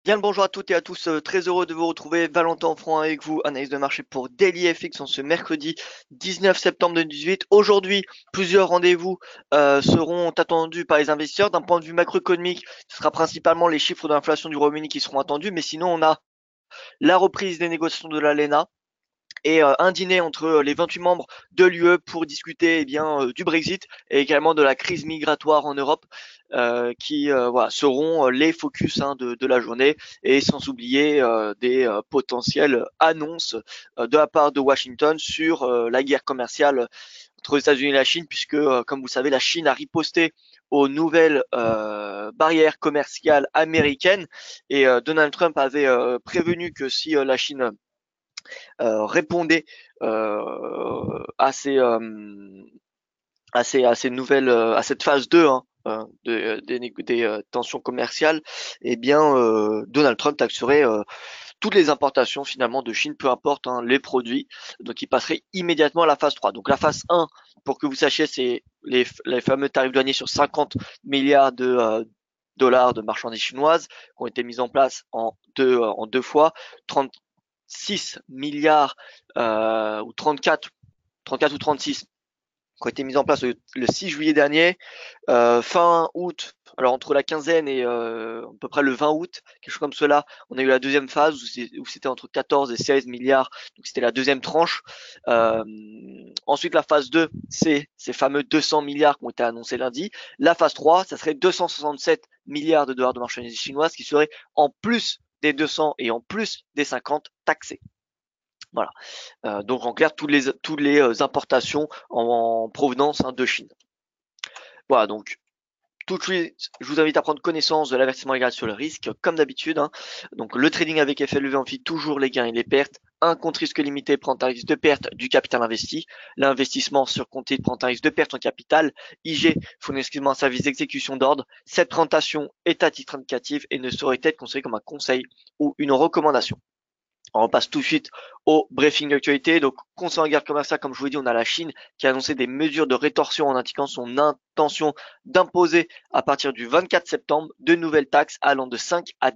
Bien le bonjour à toutes et à tous, très heureux de vous retrouver. Valentin Franc avec vous, analyse de marché pour Daily FX en ce mercredi 19 septembre 2018. Aujourd'hui, plusieurs rendez-vous seront attendus par les investisseurs. D'un point de vue macroéconomique, ce sera principalement les chiffres de l'inflation du Royaume-Uni qui seront attendus, mais sinon on a la reprise des négociations de l'ALENA et un dîner entre les 28 membres de l'UE pour discuter du Brexit et également de la crise migratoire en Europe qui voilà, seront les focus de la journée et sans oublier des potentielles annonces de la part de Washington sur la guerre commerciale entre les États-Unis et la Chine puisque comme vous savez la Chine a riposté aux nouvelles barrières commerciales américaines et Donald Trump avait prévenu que si la Chine répondait à ces nouvelles, à cette phase 2 des tensions commerciales, eh bien Donald Trump taxerait toutes les importations finalement de Chine, peu importe les produits, donc il passerait immédiatement à la phase 3. Donc la phase 1, pour que vous sachiez, c'est les fameux tarifs douaniers sur 50 milliards de dollars de marchandises chinoises qui ont été mis en place en deux fois, 36 milliards ou 34 ou 36 qui ont été mises en place le 6 juillet dernier. Fin août, alors entre la quinzaine et à peu près le 20 août, quelque chose comme cela, on a eu la deuxième phase où c'était entre 14 et 16 milliards, donc c'était la deuxième tranche. Euh, Ensuite, la phase 2, c'est ces fameux 200 milliards qui ont été annoncés lundi. La phase 3, ça serait 267 milliards de dollars de marchandises chinoises qui seraient en plus des 200 et en plus des 50 taxés. Voilà. Donc en clair, toutes les importations en provenance de Chine. Voilà, donc tout de suite, je vous invite à prendre connaissance de l'avertissement légal sur le risque, comme d'habitude. Donc le trading avec effet levé amplifie toujours les gains et les pertes. Un compte risque limité prend un risque de perte du capital investi. L'investissement sur compte titre prend un risque de perte en capital. IG fournit exclusivement un service d'exécution d'ordre. Cette présentation est à titre indicatif et ne saurait être considérée comme un conseil ou une recommandation. On passe tout de suite au briefing d'actualité. Donc, concernant la guerre commerciale, comme je vous l'ai dit, on a la Chine qui a annoncé des mesures de rétorsion en indiquant son intention d'imposer à partir du 24 septembre de nouvelles taxes allant de 5 à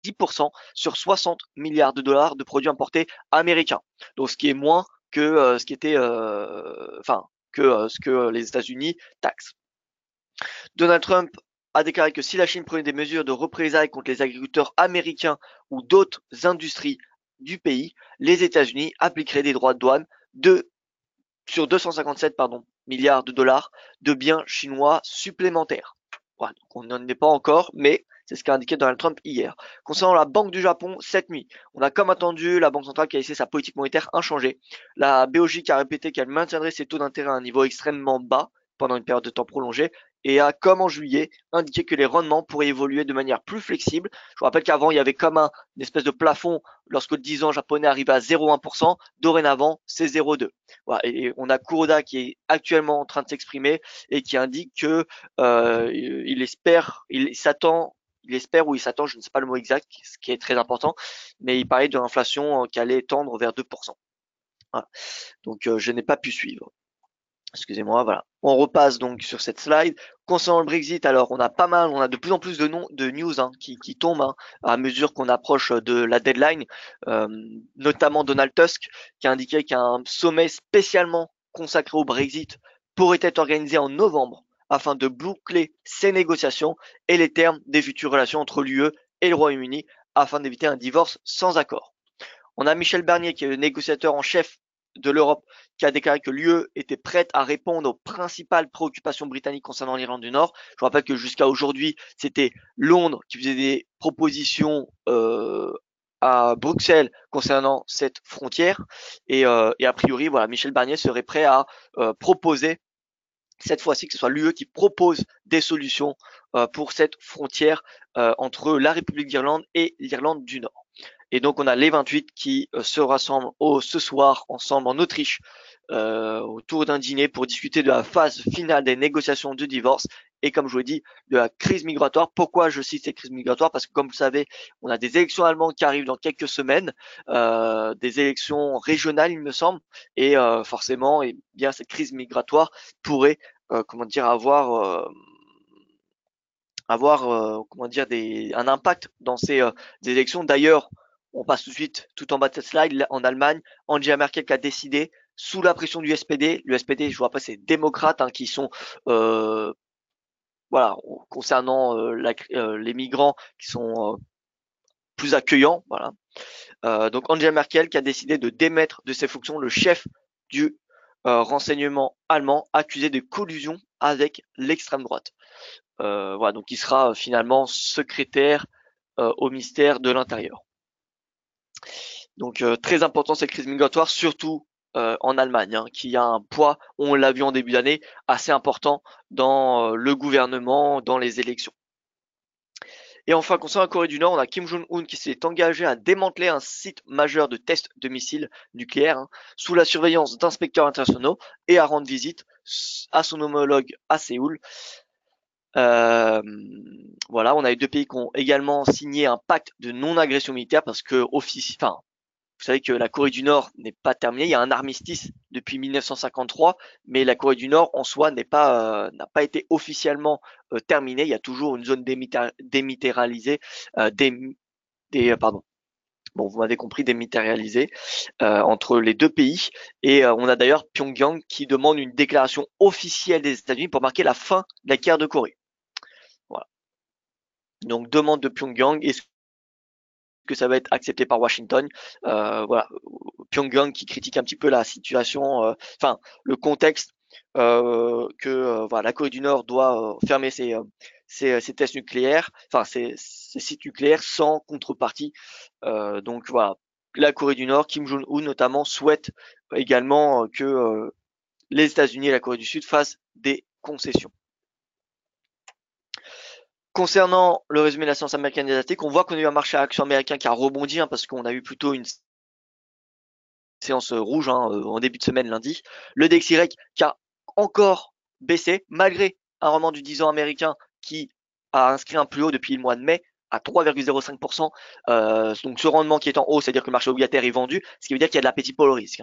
10% sur 60 milliards de dollars de produits importés américains. Donc, ce qui est moins que ce qui était, ce que les États-Unis taxent. Donald Trump a déclaré que si la Chine prenait des mesures de représailles contre les agriculteurs américains ou d'autres industries du pays, les États-Unis appliqueraient des droits de douane sur 257 milliards de dollars de biens chinois supplémentaires. Voilà, donc on n'en est pas encore, mais c'est ce qu'a indiqué Donald Trump hier. Concernant la Banque du Japon, cette nuit, on a comme attendu la Banque centrale qui a laissé sa politique monétaire inchangée. La BOJ qui a répété qu'elle maintiendrait ses taux d'intérêt à un niveau extrêmement bas pendant une période de temps prolongée et a, comme en juillet, indiqué que les rendements pourraient évoluer de manière plus flexible. Je vous rappelle qu'avant, il y avait comme une espèce de plafond lorsque le 10 ans japonais arrivait à 0,1%. Dorénavant, c'est 0,2. Voilà, et on a Kuroda qui est actuellement en train de s'exprimer et qui indique que il espère ou il s'attend, je ne sais pas le mot exact, ce qui est très important, mais il parlait de l'inflation qui allait tendre vers 2%. Voilà. Donc je n'ai pas pu suivre. Excusez-moi, voilà. On repasse donc sur cette slide. Concernant le Brexit, alors on a de plus en plus de news qui tombent à mesure qu'on approche de la deadline, euh, notamment Donald Tusk qui a indiqué qu'un sommet spécialement consacré au Brexit pourrait être organisé en novembre afin de boucler ces négociations et les termes des futures relations entre l'UE et le Royaume-Uni afin d'éviter un divorce sans accord. On a Michel Barnier, qui est le négociateur en chef de l'Europe, qui a déclaré que l'UE était prête à répondre aux principales préoccupations britanniques concernant l'Irlande du Nord. Je vous rappelle que jusqu'à aujourd'hui, c'était Londres qui faisait des propositions à Bruxelles concernant cette frontière. Et a priori, voilà, Michel Barnier serait prêt à proposer cette fois-ci que ce soit l'UE qui propose des solutions pour cette frontière entre la République d'Irlande et l'Irlande du Nord. Et donc on a les 28 qui se rassemblent ce soir ensemble en Autriche autour d'un dîner pour discuter de la phase finale des négociations de divorce et comme je vous l'ai dit, de la crise migratoire. Pourquoi je cite cette crise migratoire? Parce que comme vous savez, on a des élections allemandes qui arrivent dans quelques semaines, des élections régionales il me semble, et forcément, eh bien cette crise migratoire pourrait, comment dire, avoir avoir comment dire un impact dans ces des élections. D'ailleurs, on passe tout de suite tout en bas de cette slide en Allemagne, Angela Merkel qui a décidé sous la pression du SPD. Le SPD, je vous rappelle, c'est démocrates qui sont voilà concernant les migrants qui sont plus accueillants. Voilà. Donc Angela Merkel qui a décidé de démettre de ses fonctions le chef du renseignement allemand accusé de collusion avec l'extrême droite. Voilà, donc il sera finalement secrétaire au ministère de l'Intérieur. Donc très important cette crise migratoire, surtout en Allemagne, qui a un poids, on l'a vu en début d'année, assez important dans le gouvernement, dans les élections. Et enfin, concernant la Corée du Nord, on a Kim Jong-un qui s'est engagé à démanteler un site majeur de tests de missiles nucléaires sous la surveillance d'inspecteurs internationaux et à rendre visite à son homologue à Séoul. Voilà, on a les deux pays qui ont également signé un pacte de non-agression militaire parce que vous savez que la Corée du Nord n'est pas terminée. Il y a un armistice depuis 1953, mais la Corée du Nord en soi n'a pas été officiellement terminée. Il y a toujours une zone démilitarisée, pardon. Bon, vous m'avez compris, démilitarisée entre les deux pays. Et on a d'ailleurs Pyongyang qui demande une déclaration officielle des États-Unis pour marquer la fin de la guerre de Corée. Voilà. Donc demande de Pyongyang, est-ce que ça va être accepté par Washington? Voilà, Pyongyang qui critique un petit peu la situation, le contexte que voilà, la Corée du Nord doit fermer ses tests nucléaires, ses sites nucléaires sans contrepartie. Donc voilà, la Corée du Nord, Kim Jong-un notamment souhaite également que les États-Unis et la Corée du Sud fassent des concessions. Concernant le résumé de la séance américaine des Asiatiques, on voit qu'on a eu un marché à action américain qui a rebondi parce qu'on a eu plutôt une séance rouge en début de semaine lundi. Le DXY qui a encore baissé malgré un rendement du 10 ans américain qui a inscrit un plus haut depuis le mois de mai à 3,05%. Donc ce rendement qui est en haut, c'est-à-dire que le marché obligataire est vendu, ce qui veut dire qu'il y a de l'appétit pour le risque.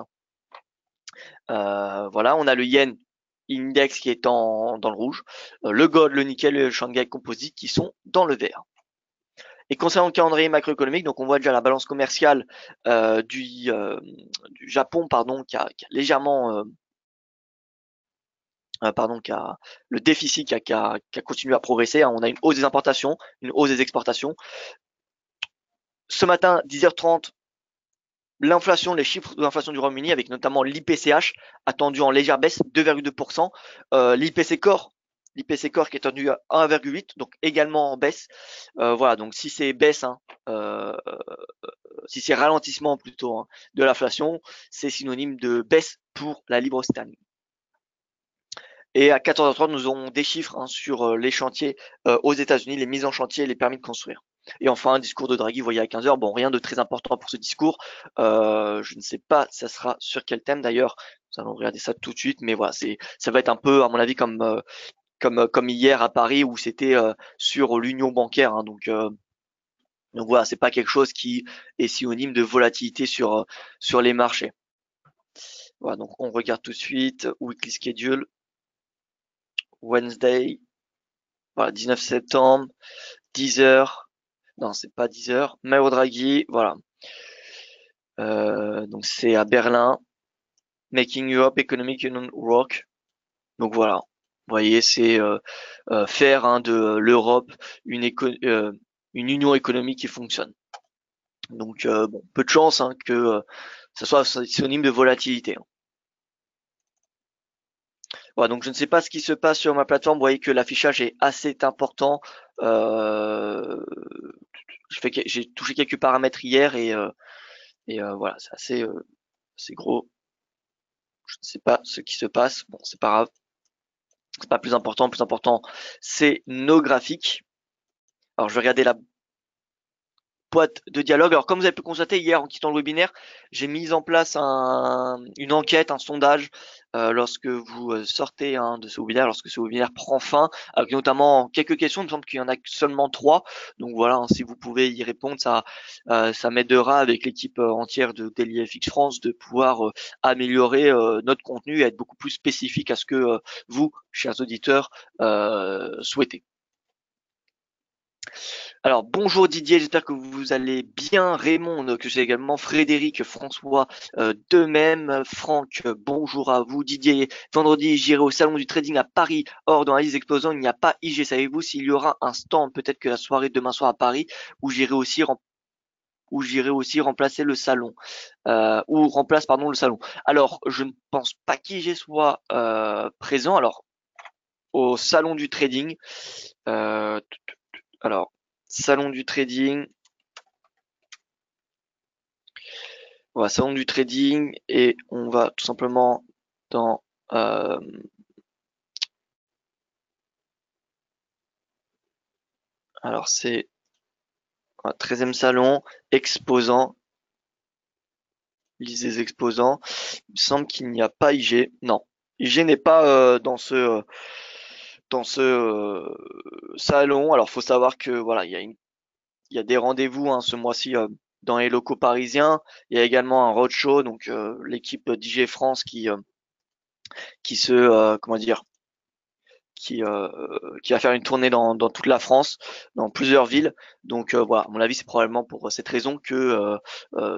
Voilà, on a le yen index qui est dans le rouge, le gold, le nickel, le Shanghai Composite qui sont dans le vert. Et concernant le calendrier macroéconomique, donc on voit déjà la balance commerciale du Japon, qui a légèrement, qui a le déficit qui a continué à progresser. On a une hausse des importations, une hausse des exportations. Ce matin, 10h30, l'inflation, les chiffres de l'inflation du Royaume-Uni, avec notamment l'IPCH attendu en légère baisse, 2,2%. L'IPC Core qui est attendu à 1,8, donc également en baisse. Voilà, donc si c'est baisse, si c'est ralentissement plutôt de l'inflation, c'est synonyme de baisse pour la livre sterling. Et à 14h30, nous aurons des chiffres sur les chantiers aux États-Unis, les mises en chantier et les permis de construire. Et enfin, un discours de Draghi, vous voyez à 15h. Bon, rien de très important pour ce discours. Je ne sais pas, ça sera sur quel thème d'ailleurs. Nous allons regarder ça tout de suite, mais voilà, ça va être un peu, à mon avis, comme hier à Paris où c'était sur l'union bancaire. Donc voilà, c'est pas quelque chose qui est synonyme de volatilité sur les marchés. Voilà, donc on regarde tout de suite weekly schedule. Wednesday, voilà, 19 septembre, 10h. Non, c'est pas 10h. Mario Draghi, voilà. Donc c'est à Berlin. Making Europe Economic Union Work. Donc voilà. Vous voyez, c'est faire de l'Europe une union économique qui fonctionne. Donc bon, peu de chance que ça soit synonyme de volatilité. Voilà, donc je ne sais pas ce qui se passe sur ma plateforme. Vous voyez que l'affichage est assez important. J'ai touché quelques paramètres hier et voilà, c'est assez gros. Je ne sais pas ce qui se passe. Bon, c'est pas grave. C'est pas plus important. Plus important, c'est nos graphiques. Alors, je vais regarder la boîte de dialogue. Alors, comme vous avez pu constater hier en quittant le webinaire, j'ai mis en place une enquête, un sondage lorsque vous sortez de ce webinaire, lorsque ce webinaire prend fin, avec notamment quelques questions. Il me semble qu'il y en a seulement 3. Donc voilà, si vous pouvez y répondre, ça m'aidera avec l'équipe entière de DailyFX France de pouvoir améliorer notre contenu et être beaucoup plus spécifique à ce que vous, chers auditeurs, souhaitez. Alors bonjour Didier, j'espère que vous allez bien. Raymond, que j'ai également, Frédéric, François, de même, Franck, bonjour à vous. Didier, vendredi j'irai au salon du trading à Paris. Or dans la liste exposants il n'y a pas IG. Savez-vous s'il y aura un stand peut-être que la soirée de demain soir à Paris où j'irai aussi remplacer le salon ou remplace pardon le salon. Alors je ne pense pas qu'IG soit présent. Alors au salon du trading, euh, alors salon du trading. On va salon du trading et on va tout simplement dans alors c'est un 13e salon, exposant, liste des exposants. Il me semble qu'il n'y a pas IG. Non, IG n'est pas dans ce salon. Alors faut savoir que voilà, il y a des rendez-vous hein, ce mois-ci dans les locaux parisiens. Il y a également un roadshow, donc l'équipe d'IG France qui se comment dire qui va faire une tournée dans toute la France, dans plusieurs villes. Donc voilà, à mon avis, c'est probablement pour cette raison que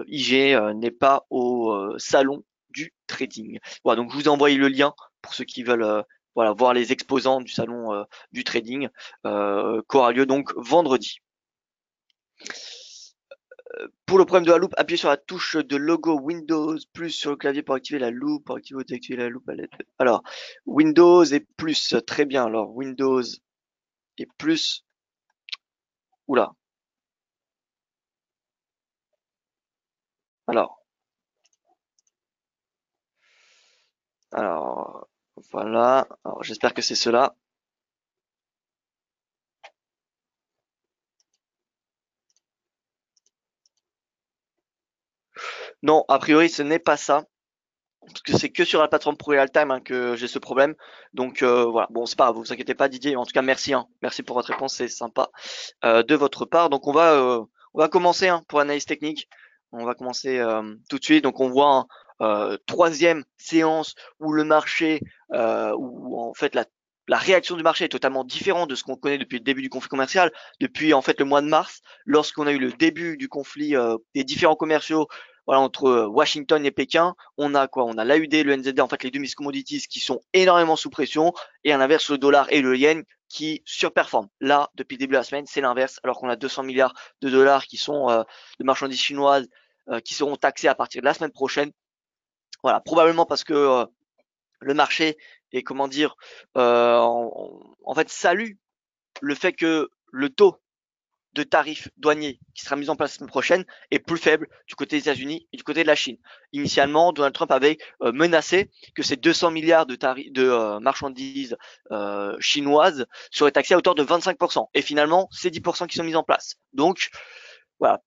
IG n'est pas au salon du trading. Voilà, donc je vous ai envoyé le lien pour ceux qui veulent voilà, voir les exposants du salon du trading qui aura lieu donc vendredi. Pour le problème de la loupe, appuyez sur la touche de logo Windows plus sur le clavier pour activer la loupe, pour activer ou désactiver la loupe à l'aide. Alors, Windows et plus, très bien. Alors, Windows et plus, oula. Alors, alors, voilà. Alors, j'espère que c'est cela. Non, a priori, ce n'est pas ça. Parce que c'est que sur la plateforme Pro Real Time hein, que j'ai ce problème. Donc voilà, bon c'est pas grave, vous inquiétez pas Didier. En tout cas merci, hein. Merci pour votre réponse, c'est sympa de votre part. Donc on va commencer hein, pour l'analyse technique. On va commencer tout de suite. Donc on voit troisième séance où le marché, où en fait la réaction du marché est totalement différente de ce qu'on connaît depuis le début du conflit commercial, depuis en fait le mois de mars, lorsqu'on a eu le début du conflit des différents commerciaux voilà, entre Washington et Pékin. On a quoi? On a l'AUD, le NZD, en fait les deux Miss Commodities qui sont énormément sous pression, et à l'inverse le dollar et le yen qui surperforment. Là, depuis le début de la semaine, c'est l'inverse, alors qu'on a 200 milliards de dollars qui sont de marchandises chinoises qui seront taxées à partir de la semaine prochaine. Voilà, probablement parce que le marché est, comment dire, en fait salue le fait que le taux de tarifs douaniers qui sera mis en place la semaine prochaine est plus faible du côté des États-Unis et du côté de la Chine. Initialement, Donald Trump avait menacé que ces 200 milliards de marchandises chinoises seraient taxés à hauteur de 25%. Et finalement, c'est 10% qui sont mis en place. Donc, voilà.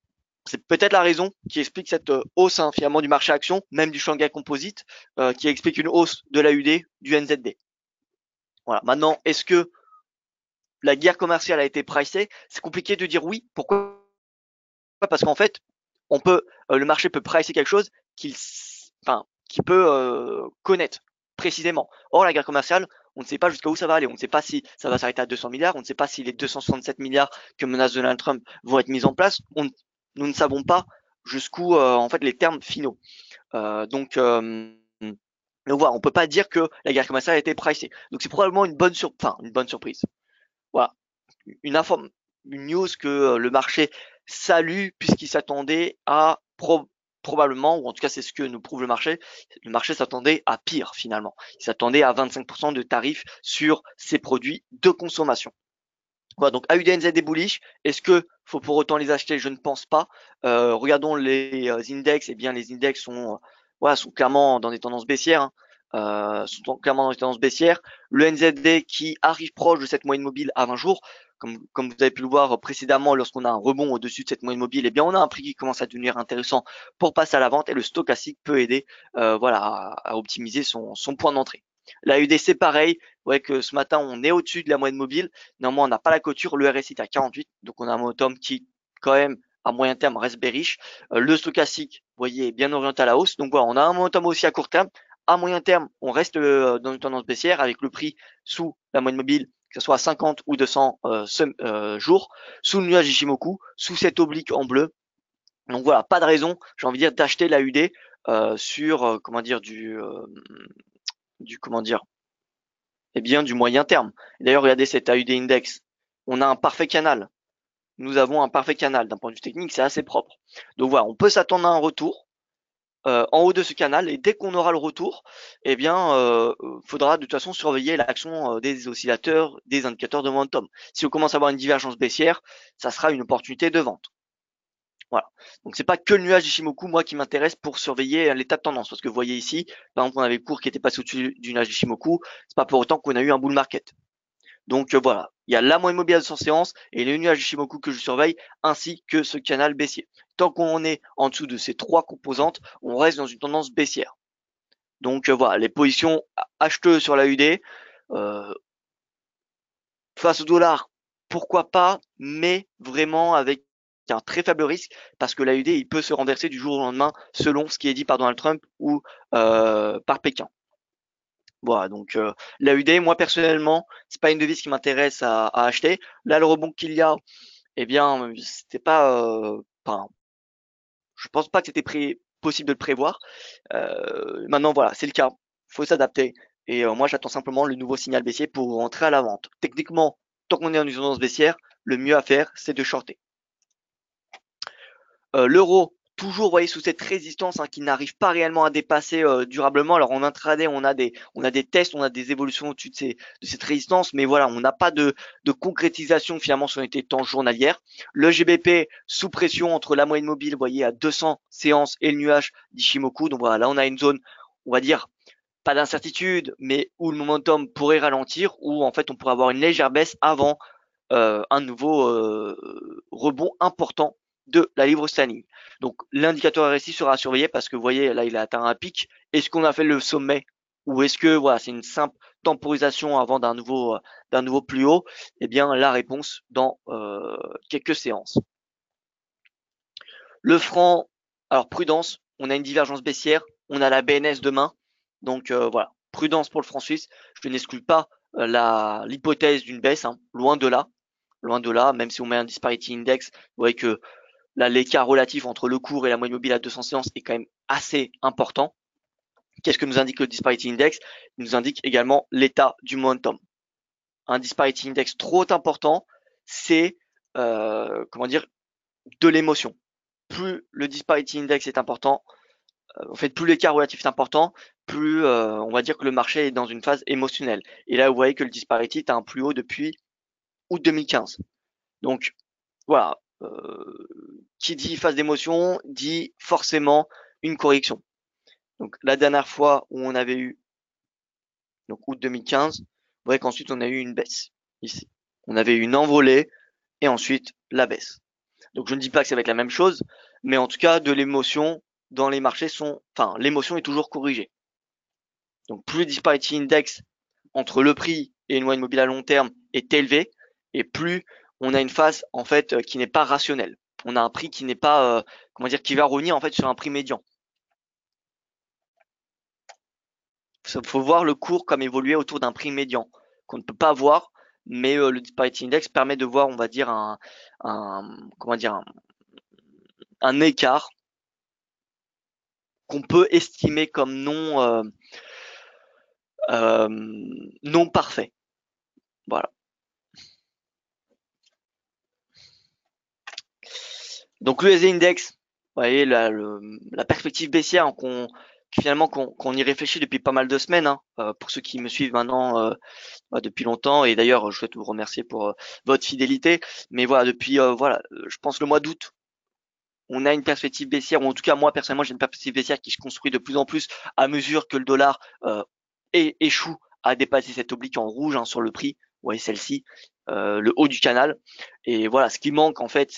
C'est peut-être la raison qui explique cette hausse hein, finalement du marché action, même du Shanghai Composite, qui explique une hausse de l'AUD, du NZD. Voilà. Maintenant, est-ce que la guerre commerciale a été pricée? C'est compliqué de dire oui. Pourquoi? Parce qu'en fait, le marché peut pricer quelque chose qui peut connaître précisément. Or, la guerre commerciale, on ne sait pas jusqu'à où ça va aller. On ne sait pas si ça va s'arrêter à 200 milliards. On ne sait pas si les 267 milliards que menace Donald Trump vont être mis en place. Nous ne savons pas jusqu'où, en fait, les termes finaux. Donc voilà, on peut pas dire que la guerre commerciale a été pricée. Donc c'est probablement une bonne surprise. Voilà, une inform une news que le marché salue puisqu'il s'attendait à probablement, ou en tout cas c'est ce que nous prouve le marché s'attendait à pire finalement. Il s'attendait à 25% de tarifs sur ces produits de consommation. Voilà, donc AUDNZ bullish. Est-ce que faut pour autant les acheter? Je ne pense pas. Regardons les index. Eh bien, les index sont clairement dans des tendances baissières. Hein. Sont clairement dans des tendances baissières. Le NZD qui arrive proche de cette moyenne mobile à 20 jours. Comme vous avez pu le voir précédemment, lorsqu'on a un rebond au-dessus de cette moyenne mobile, eh bien, on a un prix qui commence à devenir intéressant pour passer à la vente et le stochastique peut aider, voilà, à optimiser son point d'entrée. La UDC, pareil. Vous voyez que ce matin, on est au-dessus de la moyenne mobile. Néanmoins, on n'a pas la clôture. Le RSI est à 48. Donc, on a un momentum qui, quand même, à moyen terme, reste bearish. Le stochastique, vous voyez, est bien orienté à la hausse. Donc, voilà, on a un momentum aussi à court terme. À moyen terme, on reste dans une tendance baissière avec le prix sous la moyenne mobile que ce soit 50 ou 200 jours, sous le nuage Ishimoku, sous cette oblique en bleu. Donc voilà, pas de raison, j'ai envie de dire, d'acheter l'AUD sur comment dire du comment dire eh bien du moyen terme. D'ailleurs, regardez cet AUD index, on a un parfait canal. Nous avons un parfait canal. D'un point de vue technique, c'est assez propre. Donc voilà, on peut s'attendre à un retour en haut de ce canal, et dès qu'on aura le retour, eh bien, faudra de toute façon surveiller l'action des oscillateurs, des indicateurs de momentum. Si on commence à avoir une divergence baissière, ça sera une opportunité de vente. Voilà. Donc c'est pas que le nuage Ishimoku, moi, qui m'intéresse pour surveiller l'état de tendance, parce que vous voyez ici, par exemple, on avait le cours qui était passé au-dessus du nuage Ishimoku, c'est pas pour autant qu'on a eu un bull market. Donc voilà, il y a la moyenne mobile à 200 séances et les nuages Ishimoku que je surveille, ainsi que ce canal baissier. Tant qu'on est en dessous de ces trois composantes, on reste dans une tendance baissière. Donc voilà, les positions acheteuses sur la UD, face au dollar, pourquoi pas, mais vraiment avec un très faible risque, parce que l'AUD il peut se renverser du jour au lendemain selon ce qui est dit par Donald Trump ou par Pékin. Voilà, donc l'AUD, moi personnellement, c'est pas une devise qui m'intéresse à acheter. Là, le rebond qu'il y a, eh bien, c'était pas, enfin, je pense pas que c'était possible de le prévoir. Maintenant, voilà, c'est le cas. Faut s'adapter. Et moi, j'attends simplement le nouveau signal baissier pour rentrer à la vente. Techniquement, tant qu'on est en une tendance baissière, le mieux à faire, c'est de shorter. L'euro, toujours, vous voyez, sous cette résistance qui n'arrive pas réellement à dépasser durablement. Alors en intraday, on a des tests, on a des évolutions au-dessus de cette résistance, mais voilà, on n'a pas de concrétisation finalement sur les tendances journalières. Le GBP sous pression entre la moyenne mobile, vous voyez, à 200 séances et le nuage d'Ishimoku. Donc voilà, là on a une zone, on va dire, pas d'incertitude, mais où le momentum pourrait ralentir, où en fait on pourrait avoir une légère baisse avant un nouveau rebond important de la livre sterling. Donc l'indicateur RSI sera à surveiller parce que vous voyez là il a atteint un pic. Est-ce qu'on a fait le sommet ou est-ce que voilà c'est une simple temporisation avant d'un nouveau plus haut? Eh bien la réponse dans quelques séances. Le franc, alors prudence, on a une divergence baissière, on a la BNS demain, donc voilà, prudence pour le franc suisse. Je n'exclus pas l'hypothèse d'une baisse, loin de là, même si on met un disparity index, vous voyez que là l'écart relatif entre le cours et la moyenne mobile à 200 séances est quand même assez important. Qu'est-ce que nous indique le disparity index? Il nous indique également l'état du momentum. Un disparity index trop important, c'est comment dire, de l'émotion. Plus le disparity index est important, en fait, plus l'écart relatif est important, plus on va dire que le marché est dans une phase émotionnelle. Et là, vous voyez que le disparity est à un plus haut depuis août 2015. Donc voilà, qui dit phase d'émotion dit forcément une correction. Donc la dernière fois où on avait eu, donc août 2015, vous voyez qu'ensuite on a eu une baisse ici. On avait eu une envolée et ensuite la baisse. Donc je ne dis pas que ça va être la même chose, mais en tout cas de l'émotion dans les marchés l'émotion est toujours corrigée. Donc plus le disparity index entre le prix et une moyenne mobile à long terme est élevé, et plus on a une phase en fait qui n'est pas rationnelle. On a un prix qui n'est pas comment dire, qui va revenir en fait sur un prix médian. Il faut voir le cours comme évoluer autour d'un prix médian qu'on ne peut pas voir, mais le disparity index permet de voir, on va dire comment dire un écart qu'on peut estimer comme non parfait. Voilà. Donc l'USD Index, vous voyez la perspective baissière qu'on y réfléchit depuis pas mal de semaines, pour ceux qui me suivent maintenant depuis longtemps, et d'ailleurs je souhaite vous remercier pour votre fidélité. Mais voilà, depuis je pense le mois d'août, on a une perspective baissière, ou en tout cas moi personnellement j'ai une perspective baissière qui se construit de plus en plus à mesure que le dollar échoue à dépasser cette oblique en rouge sur le prix. Vous voyez celle-ci, le haut du canal. Et voilà, ce qui manque en fait,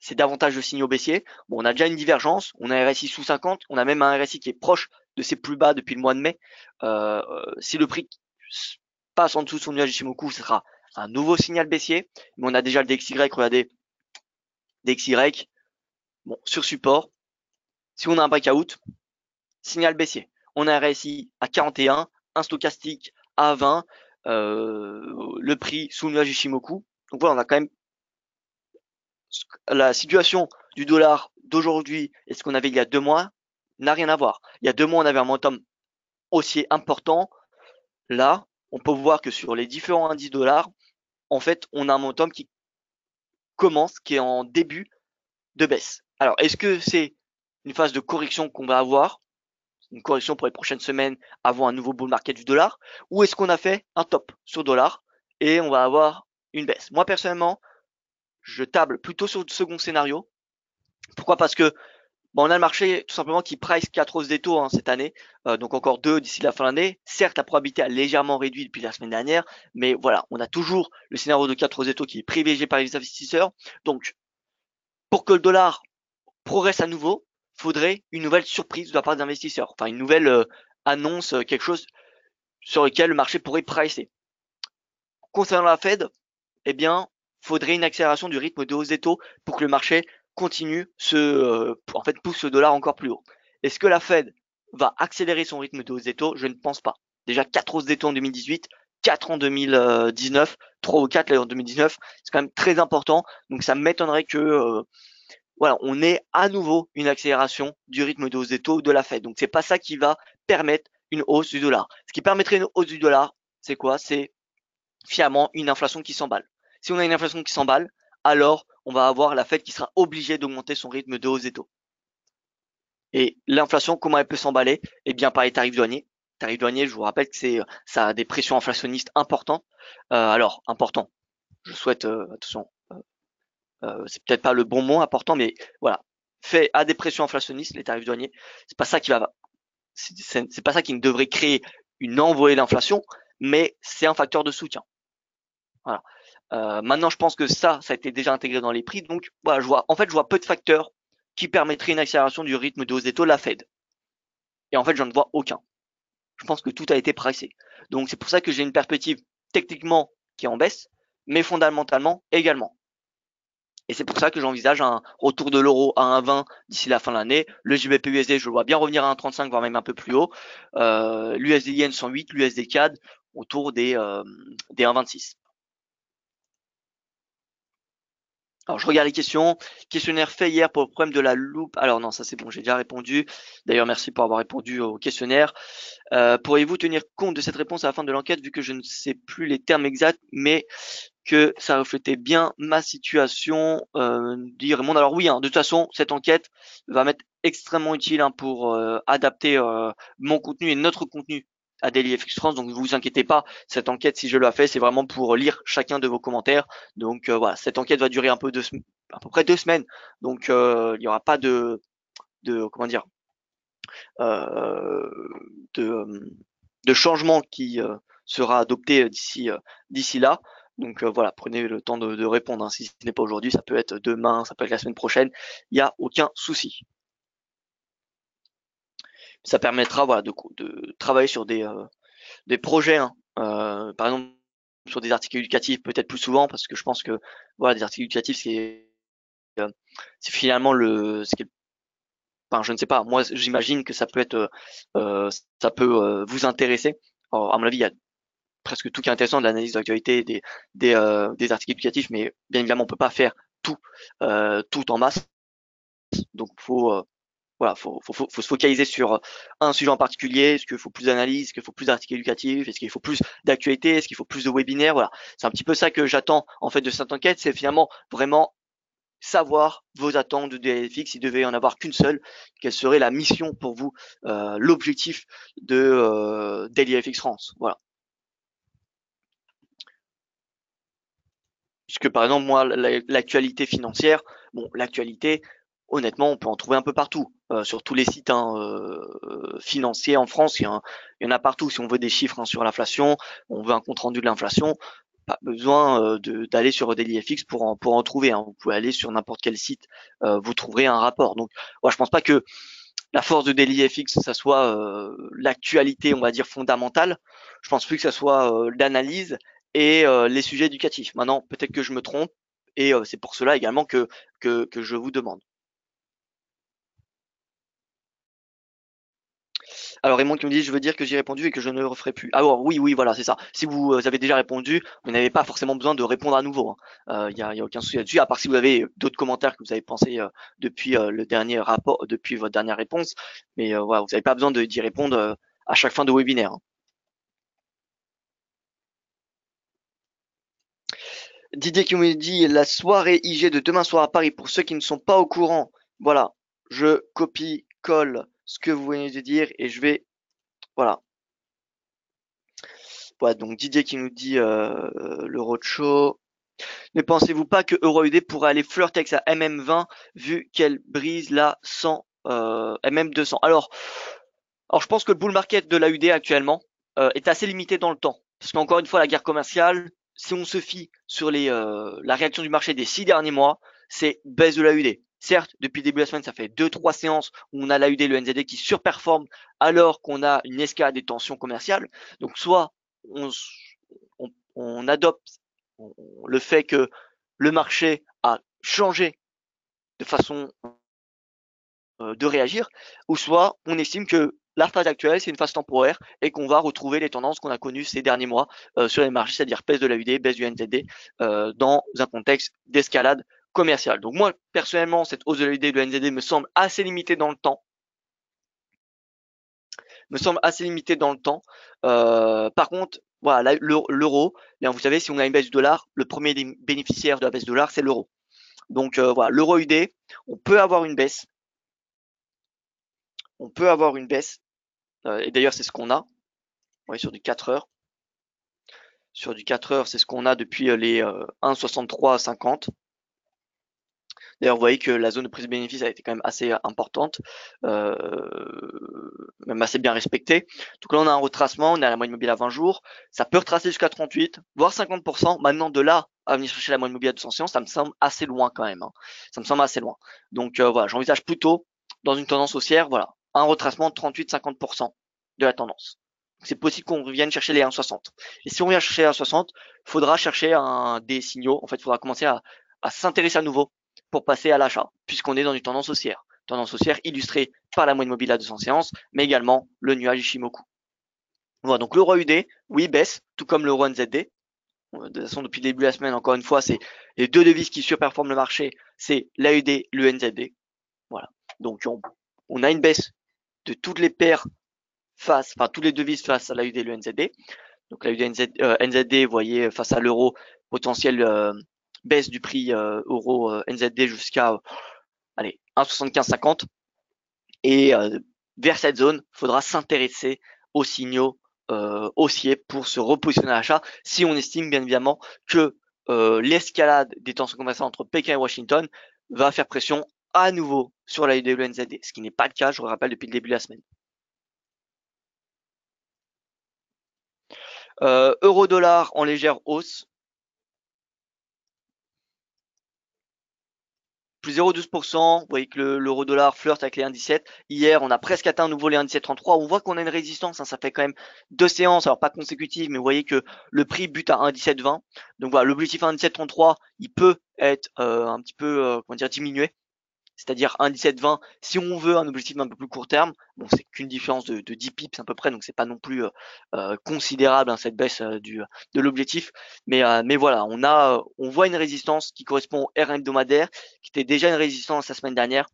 c'est davantage de signaux baissiers. Bon, on a déjà une divergence, on a un RSI sous 50, on a même un RSI qui est proche de ses plus bas depuis le mois de mai. Si le prix passe en dessous de son nuage Ishimoku, ce sera un nouveau signal baissier. Mais on a déjà le DXY, regardez, DXY, bon, sur support. Si on a un breakout, signal baissier. On a un RSI à 41, un stochastique à 20, le prix sous le nuage Ishimoku. Donc voilà, on a quand même la situation du dollar d'aujourd'hui et ce qu'on avait il y a 2 mois n'a rien à voir. Il y a 2 mois, on avait un momentum haussier important. Là, on peut voir que sur les différents indices dollars, en fait, on a un momentum qui commence, qui est en début de baisse. Alors, est-ce que c'est une phase de correction qu'on va avoir, une correction pour les prochaines semaines avant un nouveau bull market du dollar, ou est-ce qu'on a fait un top sur dollar et on va avoir une baisse? Moi, personnellement, je table plutôt sur le second scénario. Pourquoi? Parce que on a le marché tout simplement qui price 4 hausses des taux cette année, donc encore 2 d'ici la fin de l'année. Certes, la probabilité a légèrement réduit depuis la semaine dernière, mais voilà, on a toujours le scénario de 4 hausses des taux qui est privilégié par les investisseurs. Donc, pour que le dollar progresse à nouveau, faudrait une nouvelle surprise de la part des investisseurs, enfin une nouvelle annonce, quelque chose sur lequel le marché pourrait pricer. Concernant la Fed, eh bien, faudrait une accélération du rythme de hausse des taux pour que le marché continue en fait, pousse le dollar encore plus haut. Est-ce que la Fed va accélérer son rythme de hausse des taux? Je ne pense pas. Déjà 4 hausses des taux en 2018, 4 en 2019, 3 ou 4 en 2019, c'est quand même très important. Donc ça m'étonnerait que voilà, on ait à nouveau une accélération du rythme de hausse des taux de la Fed. Donc c'est pas ça qui va permettre une hausse du dollar. Ce qui permettrait une hausse du dollar, c'est quoi? C'est finalement une inflation qui s'emballe. Si on a une inflation qui s'emballe, alors on va avoir la Fed qui sera obligée d'augmenter son rythme de hausse des taux. Et l'inflation, comment elle peut s'emballer? Eh bien, par les tarifs douaniers. Tarifs douaniers, je vous rappelle que ça a des pressions inflationnistes importantes. Alors, important. Je souhaite, attention, c'est peut-être pas le bon mot important, mais voilà, fait à des pressions inflationnistes, les tarifs douaniers. C'est pas ça qui va, c'est pas ça qui ne devrait créer une envolée d'inflation, mais c'est un facteur de soutien. Voilà. Maintenant, je pense que ça a été déjà intégré dans les prix. Donc, voilà, je vois peu de facteurs qui permettraient une accélération du rythme de hausse des taux de la Fed. Et en fait, j'en vois aucun. Je pense que tout a été pricé. Donc, c'est pour ça que j'ai une perspective techniquement qui est en baisse, mais fondamentalement également. Et c'est pour ça que j'envisage un retour de l'euro à 1,20 d'ici la fin de l'année. Le JBP-USD, je le vois bien revenir à 1,35, voire même un peu plus haut. L'USD Yen 108, l'USD CAD autour des 1,26. Alors, je regarde les questions. Questionnaire fait hier pour le problème de la loupe. Alors non, ça c'est bon, j'ai déjà répondu. D'ailleurs, merci pour avoir répondu au questionnaire. Pourriez-vous tenir compte de cette réponse à la fin de l'enquête, vu que je ne sais plus les termes exacts, mais que ça reflétait bien ma situation, dit Raymond. Alors oui, de toute façon, cette enquête va m'être extrêmement utile pour adapter mon contenu et notre contenu à DailyFX France. Donc ne vous inquiétez pas, cette enquête, si je la fais, c'est vraiment pour lire chacun de vos commentaires. Donc voilà, cette enquête va durer à peu près 2 semaines. Donc il n'y aura pas de comment dire euh, de changement qui sera adopté d'ici là. Donc voilà, prenez le temps de répondre. Si ce n'est pas aujourd'hui, ça peut être demain, ça peut être la semaine prochaine. Il n'y a aucun souci. Ça permettra voilà, de travailler sur des projets. Par exemple, sur des articles éducatifs peut-être plus souvent, parce que je pense que voilà, des articles éducatifs, c'est finalement ce qui est, enfin, je ne sais pas. Moi, j'imagine que ça peut être, ça peut vous intéresser. Alors, à mon avis, il y a presque tout qui est intéressant de l'analyse d'actualité des articles éducatifs, mais bien évidemment, on peut pas faire tout, tout en masse. Donc, voilà, faut se focaliser sur un sujet en particulier. Est-ce qu'il faut plus d'analyse? Est-ce qu'il faut plus d'articles éducatifs? Est-ce qu'il faut plus d'actualité? Est-ce qu'il faut plus de webinaires? Voilà. C'est un petit peu ça que j'attends, en fait, de cette enquête. C'est finalement vraiment savoir vos attentes de DLFX, s'il devait y en avoir qu'une seule, quelle serait la mission pour vous, l'objectif de DailyFX France. Voilà. Puisque par exemple, moi, l'actualité financière, bon, l'actualité, honnêtement, on peut en trouver un peu partout, sur tous les sites financiers en France, il y en a partout. Si on veut des chiffres sur l'inflation, on veut un compte rendu de l'inflation, pas besoin d'aller sur DailyFX pour en trouver. Vous pouvez aller sur n'importe quel site, vous trouverez un rapport. Donc, moi, je pense pas que la force de DailyFX, ça soit l'actualité, on va dire fondamentale. Je pense plus que ça soit l'analyse et les sujets éducatifs. Maintenant, peut-être que je me trompe, et c'est pour cela également que je vous demande. Alors Raymond qui me dit, je veux dire que j'ai répondu et que je ne le referai plus. Alors oui, oui, voilà, c'est ça. Si vous avez déjà répondu, vous n'avez pas forcément besoin de répondre à nouveau, hein. Y a aucun souci là-dessus, à part si vous avez d'autres commentaires que vous avez pensé depuis le dernier rapport, depuis votre dernière réponse. Mais voilà, vous n'avez pas besoin d'y répondre à chaque fin de webinaire, hein. Didier qui me dit la soirée IG de demain soir à Paris pour ceux qui ne sont pas au courant. Voilà, je copie, colle ce que vous venez de dire et je vais, voilà. Voilà, donc Didier qui nous dit le roadshow. Ne pensez-vous pas que EuroUD pourrait aller flirter avec sa MM20 vu qu'elle brise la 100 MM200? Alors je pense que le bull market de l'AUD actuellement est assez limité dans le temps. Parce qu'encore une fois, la guerre commerciale, si on se fie sur la réaction du marché des 6 derniers mois, c'est baisse de l'AUD. Certes, depuis le début de la semaine, ça fait 2-3 séances où on a l'AUD et le NZD qui surperforment alors qu'on a une escalade des tensions commerciales. Donc soit on, on adopte le fait que le marché a changé de façon de réagir, ou soit on estime que la phase actuelle c'est une phase temporaire et qu'on va retrouver les tendances qu'on a connues ces derniers mois sur les marchés, c'est-à-dire baisse de l'AUD, baisse du NZD dans un contexte d'escalade commerciale. Donc moi personnellement cette hausse de l'AUD et de l'NZD me semble assez limitée dans le temps. Par contre, voilà, l'euro, bien vous savez, si on a une baisse du dollar, le premier bénéficiaire de la baisse du dollar, c'est l'euro. Donc voilà, l'euro UD, on peut avoir une baisse. On peut avoir une baisse. Et d'ailleurs, c'est ce qu'on a. Ouais, sur du 4 heures. Sur du 4 heures, c'est ce qu'on a depuis les 1,6350. D'ailleurs, vous voyez que la zone de prise de bénéfice a été quand même assez importante, même assez bien respectée. Donc là, on a un retracement, on est à la moyenne mobile à 20 jours. Ça peut retracer jusqu'à 38, voire 50%. Maintenant, de là à venir chercher la moyenne mobile à 200 séances, ça me semble assez loin quand même, hein. Ça me semble assez loin. Donc voilà, j'envisage plutôt dans une tendance haussière, voilà, un retracement de 38-50% de la tendance. C'est possible qu'on revienne chercher les 1,60. Et si on vient chercher les 1,60, il faudra chercher des signaux. En fait, il faudra commencer à s'intéresser à nouveau pour passer à l'achat, puisqu'on est dans une tendance haussière. Tendance haussière illustrée par la moyenne mobile à 200 séances, mais également le nuage Ishimoku. Voilà, donc l'euro UD, oui, baisse, tout comme l'euro NZD. De toute façon, depuis le début de la semaine, encore une fois, c'est les deux devises qui surperforment le marché, c'est l'AUD, le NZD. Voilà. Donc on a une baisse de toutes les paires toutes les devises face à l'AUD et le NZD. Donc l'AUD NZD, vous voyez, face à l'euro, potentiel baisse du prix euro NZD jusqu'à allez 1,7550. Et vers cette zone, il faudra s'intéresser aux signaux haussiers pour se repositionner à l'achat si on estime bien évidemment que l'escalade des tensions commerciales entre Pékin et Washington va faire pression à nouveau sur la UDLNZD, ce qui n'est pas le cas, je vous rappelle, depuis le début de la semaine. Euro-dollar en légère hausse, plus 0,12%. Vous voyez que l'euro dollar flirte avec les 1,17. Hier, on a presque atteint à nouveau les 1,1733. On voit qu'on a une résistance, hein. Ça fait quand même 2 séances, alors pas consécutives, mais vous voyez que le prix bute à 1,1720. Donc voilà, l'objectif 1,1733, il peut être un petit peu comment dire, diminué. C'est-à-dire 1,1720 si on veut un objectif un peu plus court terme. Bon, c'est qu'une différence de 10 pips à peu près, donc c'est pas non plus considérable, hein, cette baisse de l'objectif. Mais voilà, on voit une résistance qui correspond au R hebdomadaire, qui était déjà une résistance la semaine dernière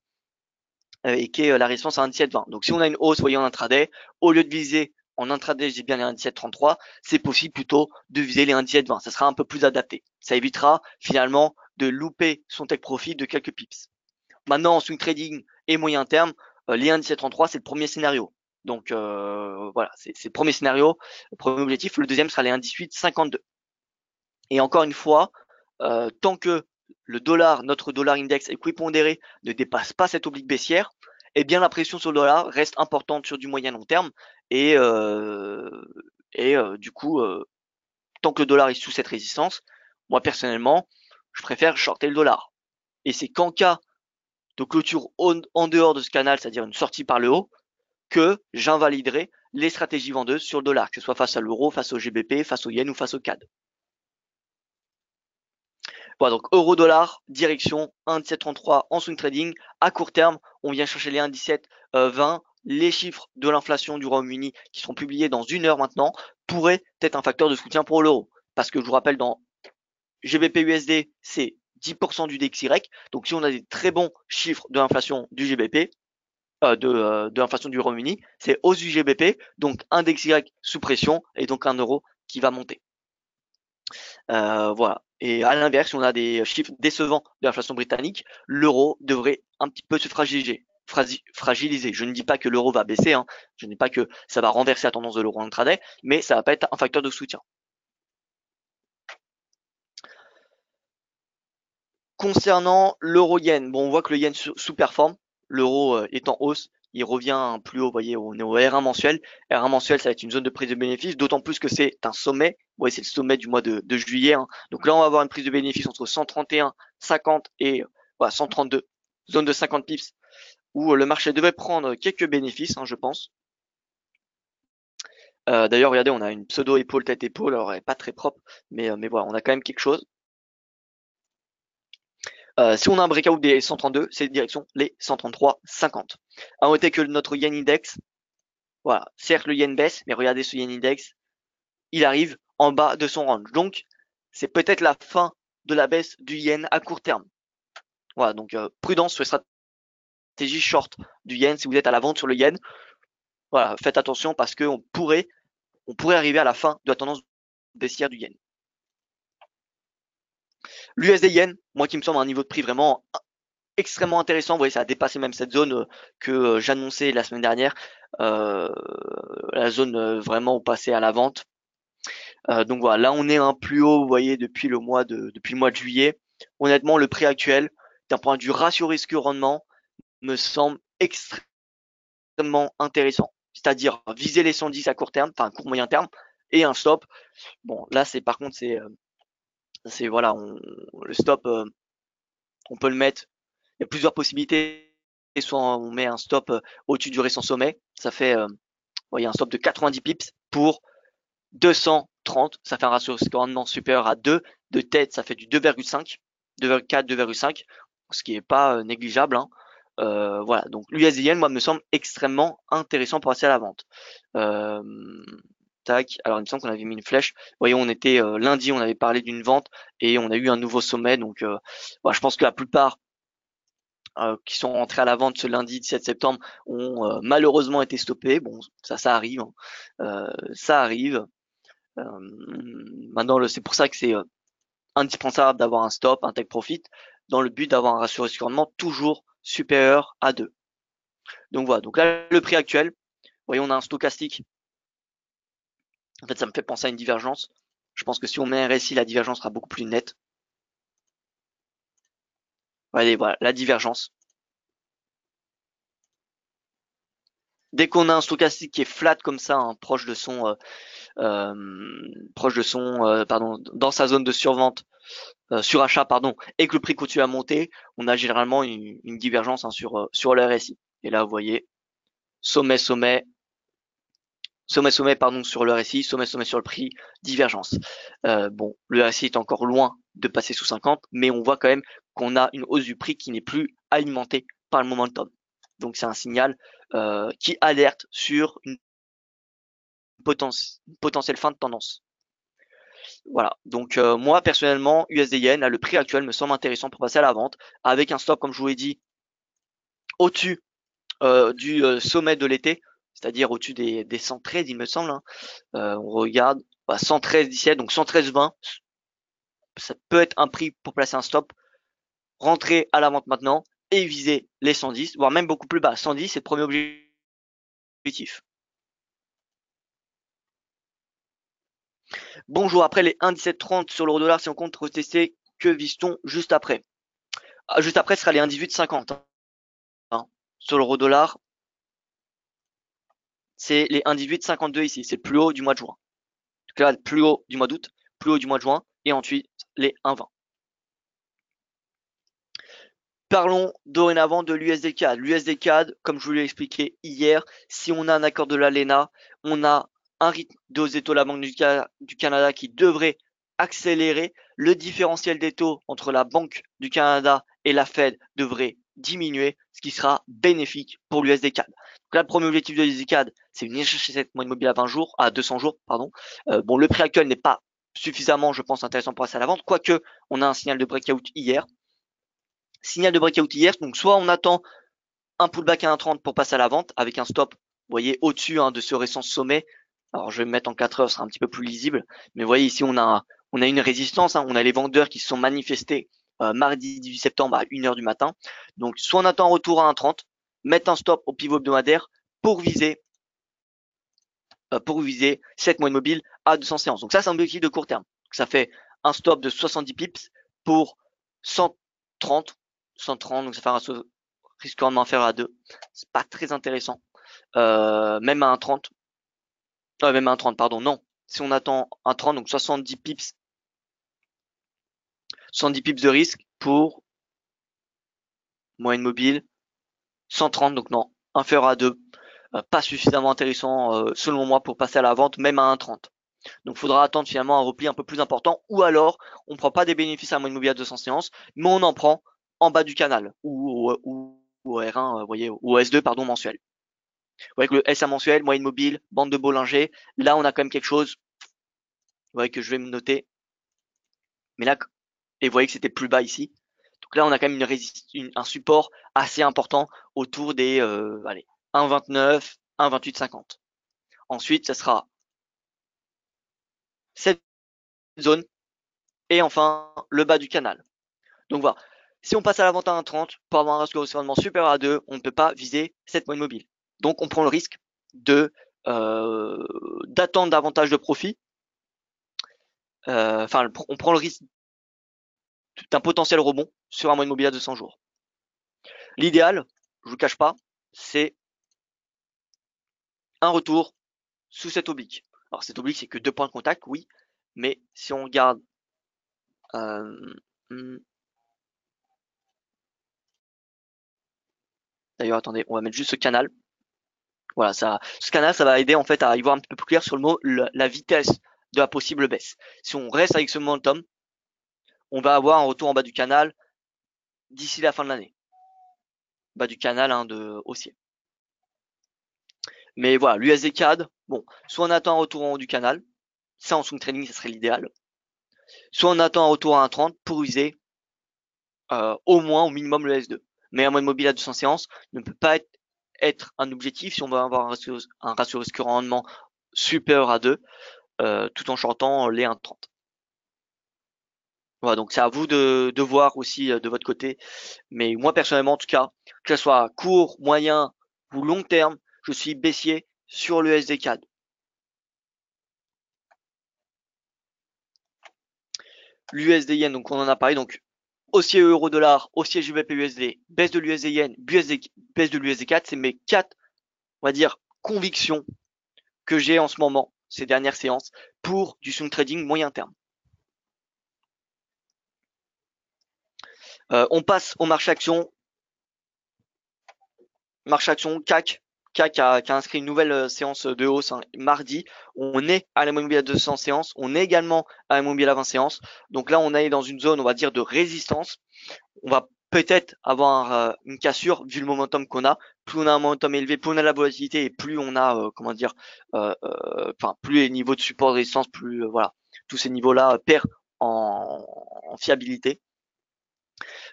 et qui est la résistance à 1,1720. Donc si on a une hausse, voyez en intraday, au lieu de viser en intraday, je dis bien les 1,1733, c'est possible plutôt de viser les 1,1720. Ça sera un peu plus adapté. Ça évitera finalement de louper son take profit de quelques pips. Maintenant, en swing trading et moyen terme, les 1,1733, c'est le premier scénario. Donc voilà, c'est le premier scénario, le premier objectif. Le deuxième sera les 1,1852. Et encore une fois, tant que le dollar, notre dollar index équipondéré ne dépasse pas cette oblique baissière, eh bien la pression sur le dollar reste importante sur du moyen long terme. Et du coup, tant que le dollar est sous cette résistance, moi personnellement, je préfère shorter le dollar. Et c'est qu'en cas de clôture en dehors de ce canal, c'est-à-dire une sortie par le haut, que j'invaliderai les stratégies vendeuses sur le dollar, que ce soit face à l'euro, face au GBP, face au yen ou face au CAD. Voilà, donc euro-dollar, direction 1,1733 en swing trading. À court terme, on vient chercher les 1,1720 les chiffres de l'inflation du Royaume-Uni qui seront publiés dans 1 heure maintenant pourraient être un facteur de soutien pour l'euro. Parce que je vous rappelle, dans GBP-USD, c'est 10% du DXY. Donc si on a des très bons chiffres de l'inflation du GBP, de l'inflation du Royaume-Uni, c'est hausse du GBP, donc un DXY sous pression et donc un euro qui va monter. Voilà. Et à l'inverse, si on a des chiffres décevants de l'inflation britannique, l'euro devrait un petit peu se fragiliser. Je ne dis pas que l'euro va baisser, hein. Je ne dis pas que ça va renverser la tendance de l'euro en intraday, mais ça va pas être un facteur de soutien. Concernant l'euro-yen, bon, on voit que le yen sous-performe. L'euro est en hausse. Il revient plus haut, vous voyez, on est au R1 mensuel. R1 mensuel, ça va être une zone de prise de bénéfice, d'autant plus que c'est un sommet. Vous voyez, c'est le sommet du mois de juillet, hein. Donc là, on va avoir une prise de bénéfice entre 131,50 et voilà, 132, zone de 50 pips, où le marché devait prendre quelques bénéfices, hein, je pense. D'ailleurs, regardez, on a une pseudo-épaule, tête-épaule, alors elle est pas très propre, mais voilà, on a quand même quelque chose. Si on a un breakout des 132, c'est direction les 133,50. À noter que notre yen index, voilà, certes le yen baisse, mais regardez ce yen index, il arrive en bas de son range. Donc, c'est peut-être la fin de la baisse du yen à court terme. Voilà, donc prudence sur les stratégies short du yen. Si vous êtes à la vente sur le yen, voilà, faites attention parce qu'on pourrait arriver à la fin de la tendance baissière du yen. L'USD yen, moi qui me semble un niveau de prix vraiment extrêmement intéressant. Vous voyez, ça a dépassé même cette zone que j'annonçais la semaine dernière, la zone vraiment où passer à la vente. Donc voilà, là on est un plus haut, vous voyez, depuis le mois de juillet. Honnêtement, le prix actuel, d'un point de vue ratio risque-rendement, me semble extrêmement intéressant. C'est-à-dire viser les 110 à court terme, enfin court moyen terme, et un stop. Bon, là c'est par contre c'est voilà, le stop, on peut le mettre. Il y a plusieurs possibilités. Soit on met un stop au-dessus du récent sommet, ça fait voyez, un stop de 90 pips pour 230, ça fait un ratio de rendement supérieur à 2. De tête, ça fait du 2,5, 2,4, 2,5, ce qui est pas négligeable, hein. Voilà, donc l'USDN, moi, me semble extrêmement intéressant pour passer à la vente. Tac, alors il me semble qu'on avait mis une flèche. Vous voyez, on était lundi, on avait parlé d'une vente et on a eu un nouveau sommet. Donc, voilà, je pense que la plupart qui sont rentrés à la vente ce lundi 17 septembre ont malheureusement été stoppés. Bon, ça arrive, hein. Ça arrive. Maintenant, c'est pour ça que c'est indispensable d'avoir un stop, un take profit, dans le but d'avoir un ratio risque-rendement toujours supérieur à 2. Donc voilà, donc là, le prix actuel, vous voyez, on a un stochastique. En fait, ça me fait penser à une divergence. Je pense que si on met un RSI, la divergence sera beaucoup plus nette. Allez, voilà, la divergence. Dès qu'on a un stochastique qui est flat comme ça, hein, proche de son, pardon, dans sa zone de survente, surachat, pardon, et que le prix continue à monter, on a généralement une divergence, hein, sur le RSI. Et là, vous voyez, sommet, sommet, sommet, sommet, pardon, sur le RSI, sommet, sommet sur le prix, divergence. Bon, le RSI est encore loin de passer sous 50, mais on voit quand même qu'on a une hausse du prix qui n'est plus alimentée par le momentum. Donc c'est un signal qui alerte sur une potentielle fin de tendance. Voilà, donc moi personnellement, USD Yen, là, le prix actuel me semble intéressant pour passer à la vente, avec un stop, comme je vous l'ai dit, au-dessus du sommet de l'été, c'est-à-dire au-dessus des 113, il me semble, hein. On regarde, 113,17, donc 113,20, ça peut être un prix pour placer un stop, rentrer à la vente maintenant et viser les 110, voire même beaucoup plus bas. 110, c'est le premier objectif. Bonjour, après les 1,1730 sur l'euro dollar, si on compte retester, que vise-t-on juste après? Juste après, ce sera les 1,1850, hein. Sur l'euro dollar, c'est les 1,1852 ici, c'est le plus haut du mois de juin. Donc là, le plus haut du mois d'août, plus haut du mois de juin, et ensuite les 1,20. Parlons dorénavant de l'USD CAD. L'USD CAD, comme je vous l'ai expliqué hier, si on a un accord de l'ALENA, on a un rythme de hausse des taux de la Banque du Canada qui devrait accélérer. Le différentiel des taux entre la Banque du Canada et la Fed devrait diminuer, ce qui sera bénéfique pour l'USD-CAD. Donc là, le premier objectif de l'USD-CAD, c'est venir chercher cette moyenne mobile à 20 jours, à 200 jours, pardon. Bon, le prix actuel n'est pas suffisamment, je pense, intéressant pour passer à la vente, quoique on a un signal de breakout hier. Signal de breakout hier, donc soit on attend un pullback à 1,30 pour passer à la vente avec un stop, vous voyez, au-dessus de ce récent sommet. Alors je vais me mettre en 4 heures, ce sera un petit peu plus lisible. Mais vous voyez ici, on a une résistance, on a les vendeurs qui se sont manifestés mardi 18 septembre à 1h du matin. Donc soit on attend un retour à 1,30, mettre un stop au pivot hebdomadaire pour viser cette moyenne mobile à 200 séances. Donc ça, c'est un objectif de court terme. Donc, ça fait un stop de 70 pips pour 130, donc ça fait un ratio risque rendement inférieur à 2. C'est pas très intéressant. Même à 1,30. Même à 1,30, pardon, non. Si on attend 1,30, donc 70 pips. 70 pips de risque pour moyenne mobile. 130, donc non, inférieur à 2. Pas suffisamment intéressant, selon moi, pour passer à la vente, même à 1,30. Donc, il faudra attendre finalement un repli un peu plus important, ou alors, on ne prend pas des bénéfices à moyenne mobile à 200 séances, mais on en prend en bas du canal, ou au R1, vous voyez, ou au S2, pardon, mensuel. Vous voyez que le SA mensuel, moyenne mobile, bande de Bollinger, là, on a quand même quelque chose, vous voyez que je vais me noter. Mais là, et vous voyez que c'était plus bas ici. Donc là, on a quand même un support assez important autour des 1,29, 1,28,50. Ensuite, ça sera cette zone et enfin le bas du canal. Donc voilà, si on passe à la vente à 1,30 pour avoir un risque de rendement supérieur à 2, on ne peut pas viser cette moyenne mobile. Donc on prend le risque d'attendre davantage de profit. On prend le risque d'un potentiel rebond sur un moyenne mobile à 200 jours. L'idéal, je vous cache pas, c'est un retour sous cette oblique. Alors cette oblique, c'est que 2 points de contact, oui, mais si on regarde d'ailleurs, attendez, on va mettre juste ce canal. Voilà, ce canal, ça va aider en fait à y voir un petit peu plus clair sur la vitesse de la possible baisse. Si on reste avec ce momentum, on va avoir un retour en bas du canal d'ici la fin de l'année. Bas du canal de haussier. Mais voilà, l'USD CAD, bon, soit on attend un retour en haut du canal, ça en swing trading, ça serait l'idéal. Soit on attend un retour à 1,30 pour viser au minimum le S2. Mais un moyenne mobile à 200 séances ne peut pas être un objectif si on veut avoir un ratio risque rendement supérieur à 2, tout en shortant les 1,30. Voilà, donc c'est à vous de voir aussi de votre côté. Mais moi personnellement, en tout cas, que ce soit court, moyen ou long terme, je suis baissier sur le SD-CAD. L'USD Yen, donc on en a parlé, donc haussier euro-dollar, haussier GBP-USD, baisse de l'USD Yen, baisse de l'USD CAD, c'est mes 4, on va dire, convictions que j'ai en ce moment, ces dernières séances, pour du swing trading moyen terme. On passe au marché action. Marché action, CAC. CAC qui a inscrit une nouvelle séance de hausse mardi. On est à la moyenne mobile à 200 séances. On est également à la moyenne mobile à 20 séances. Donc là, on est dans une zone, on va dire, de résistance. On va peut-être avoir une cassure vu le momentum qu'on a. Plus on a un momentum élevé, plus on a la volatilité et plus on a, plus les niveaux de support de résistance, plus voilà, tous ces niveaux-là perdent en fiabilité.